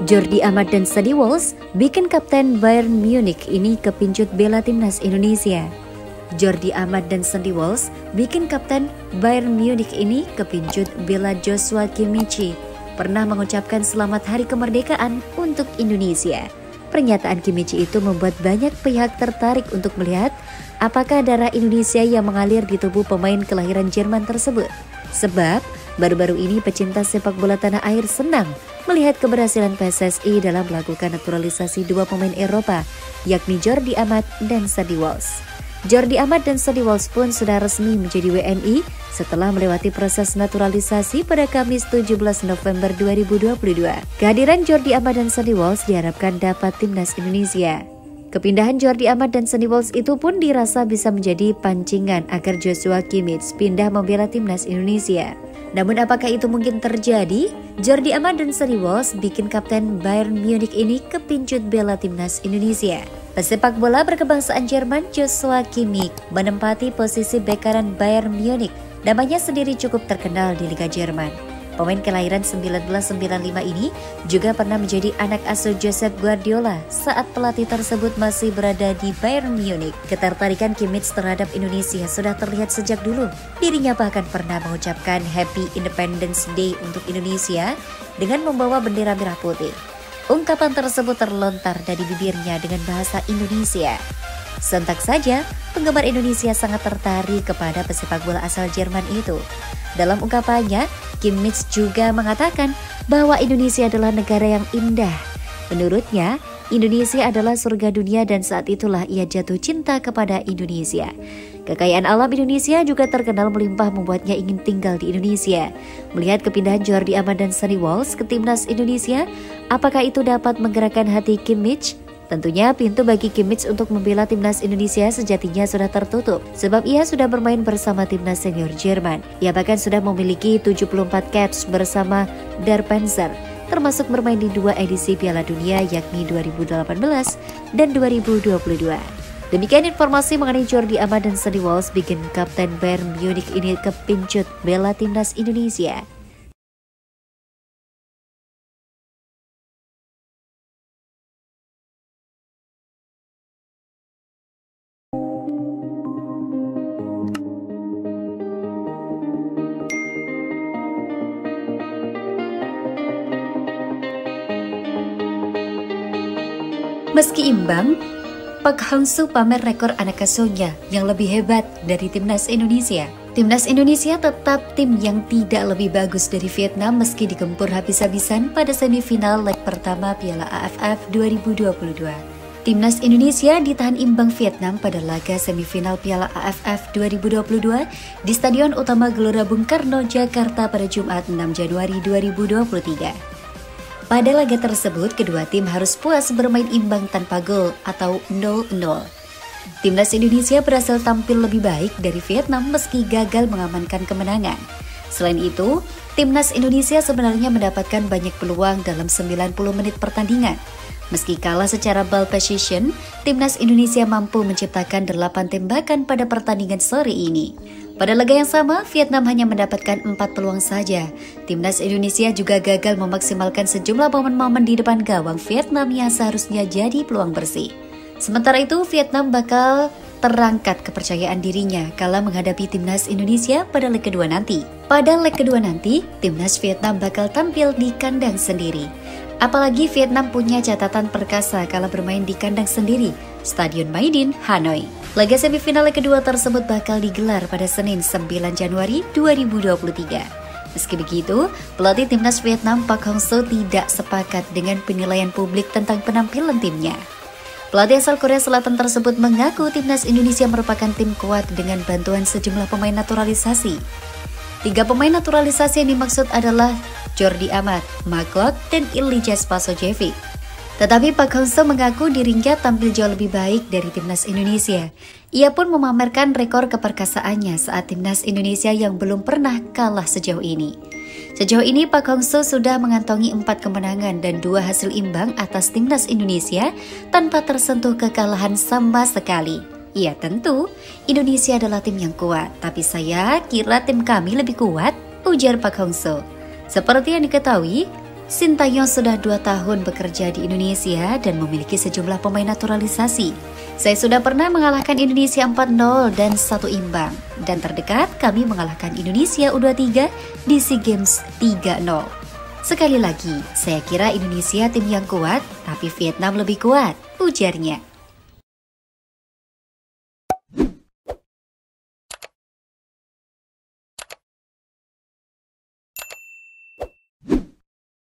Jordi Amat dan Sadie Walsh bikin kapten Bayern Munich ini kepincut bela timnas Indonesia. Jordi Amat dan Sadie Walsh bikin kapten Bayern Munich ini kepincut bela Joshua Kimmich pernah mengucapkan selamat hari kemerdekaan untuk Indonesia. Pernyataan Kimmich itu membuat banyak pihak tertarik untuk melihat apakah darah Indonesia yang mengalir di tubuh pemain kelahiran Jerman tersebut. Sebab baru-baru ini pecinta sepak bola tanah air senang melihat keberhasilan PSSI dalam melakukan naturalisasi dua pemain Eropa, yakni Jordi Amat dan Sadie Walsh. Jordi Amat dan Sadie Walsh pun sudah resmi menjadi WNI setelah melewati proses naturalisasi pada Kamis 17 November 2022. Kehadiran Jordi Amat dan Sadie Walsh diharapkan dapat timnas Indonesia. Kepindahan Jordi Amat dan Sadie Walsh itu pun dirasa bisa menjadi pancingan agar Joshua Kimmich pindah membela timnas Indonesia. Namun apakah itu mungkin terjadi? Jordi Amat dan Sadie Walsh bikin kapten Bayern Munich ini kepincut bela timnas Indonesia. Pesepak bola berkebangsaan Jerman Joshua Kimmich menempati posisi bek kanan Bayern Munich. Namanya sendiri cukup terkenal di Liga Jerman. Pemain kelahiran 1995 ini juga pernah menjadi anak asuh Josep Guardiola saat pelatih tersebut masih berada di Bayern Munich. Ketertarikan Kimmich terhadap Indonesia sudah terlihat sejak dulu. Dirinya bahkan pernah mengucapkan Happy Independence Day untuk Indonesia dengan membawa bendera merah putih. Ungkapan tersebut terlontar dari bibirnya dengan bahasa Indonesia. Sontak saja, penggemar Indonesia sangat tertarik kepada pesepak bola asal Jerman itu. Dalam ungkapannya, Kimmich juga mengatakan bahwa Indonesia adalah negara yang indah. Menurutnya, Indonesia adalah surga dunia dan saat itulah ia jatuh cinta kepada Indonesia. Kekayaan alam Indonesia juga terkenal melimpah membuatnya ingin tinggal di Indonesia. Melihat kepindahan Jordi Amat dan Sadie Walsh ke timnas Indonesia, apakah itu dapat menggerakkan hati Kimmich? Tentunya pintu bagi Kimmich untuk membela timnas Indonesia sejatinya sudah tertutup sebab ia sudah bermain bersama timnas senior Jerman. Ia bahkan sudah memiliki 74 caps bersama Der Panzer, termasuk bermain di dua edisi Piala Dunia yakni 2018 dan 2022. Demikian informasi mengenai Jordi Amat dan Sadie Walsh bikin kapten Bayern Munich ini kepincut bela timnas Indonesia. Meski imbang, Park Hang-seo pamer rekor anak asuhnya yang lebih hebat dari timnas Indonesia. Timnas Indonesia tetap tim yang tidak lebih bagus dari Vietnam meski digempur habis-habisan pada semifinal leg pertama Piala AFF 2022. Timnas Indonesia ditahan imbang Vietnam pada laga semifinal Piala AFF 2022 di Stadion Utama Gelora Bung Karno, Jakarta pada Jumat 6 Januari 2023. Pada laga tersebut, kedua tim harus puas bermain imbang tanpa gol atau 0-0. Timnas Indonesia berhasil tampil lebih baik dari Vietnam meski gagal mengamankan kemenangan. Selain itu, Timnas Indonesia sebenarnya mendapatkan banyak peluang dalam 90 menit pertandingan. Meski kalah secara ball possession, Timnas Indonesia mampu menciptakan 8 tembakan pada pertandingan sore ini. Pada laga yang sama, Vietnam hanya mendapatkan 4 peluang saja. Timnas Indonesia juga gagal memaksimalkan sejumlah momen-momen di depan gawang Vietnam yang seharusnya jadi peluang bersih. Sementara itu, Vietnam bakal terangkat kepercayaan dirinya kala menghadapi Timnas Indonesia pada leg kedua nanti. Pada leg kedua nanti, Timnas Vietnam bakal tampil di kandang sendiri. Apalagi Vietnam punya catatan perkasa kala bermain di kandang sendiri, Stadion Mai Dinh, Hanoi. Laga semifinal leg kedua tersebut bakal digelar pada Senin 9 Januari 2023. Meski begitu, pelatih timnas Vietnam Park Hang-seo tidak sepakat dengan penilaian publik tentang penampilan timnya. Pelatih asal Korea Selatan tersebut mengaku timnas Indonesia merupakan tim kuat dengan bantuan sejumlah pemain naturalisasi. 3 pemain naturalisasi yang dimaksud adalah Jordi Amat, Maguire, dan Ilyas Pasojevic. Tetapi Park Hang-seo mengaku dirinya tampil jauh lebih baik dari timnas Indonesia. Ia pun memamerkan rekor keperkasaannya saat timnas Indonesia yang belum pernah kalah sejauh ini. Sejauh ini Park Hang-seo sudah mengantongi 4 kemenangan dan 2 hasil imbang atas timnas Indonesia tanpa tersentuh kekalahan sama sekali. Ya tentu, Indonesia adalah tim yang kuat, tapi saya kira tim kami lebih kuat, ujar Park Hang-seo. Seperti yang diketahui, Sintayong sudah 2 tahun bekerja di Indonesia dan memiliki sejumlah pemain naturalisasi. Saya sudah pernah mengalahkan Indonesia 4-0 dan 1 imbang. Dan terdekat kami mengalahkan Indonesia U23 di SEA Games 3-0. Sekali lagi, saya kira Indonesia tim yang kuat, tapi Vietnam lebih kuat, ujarnya.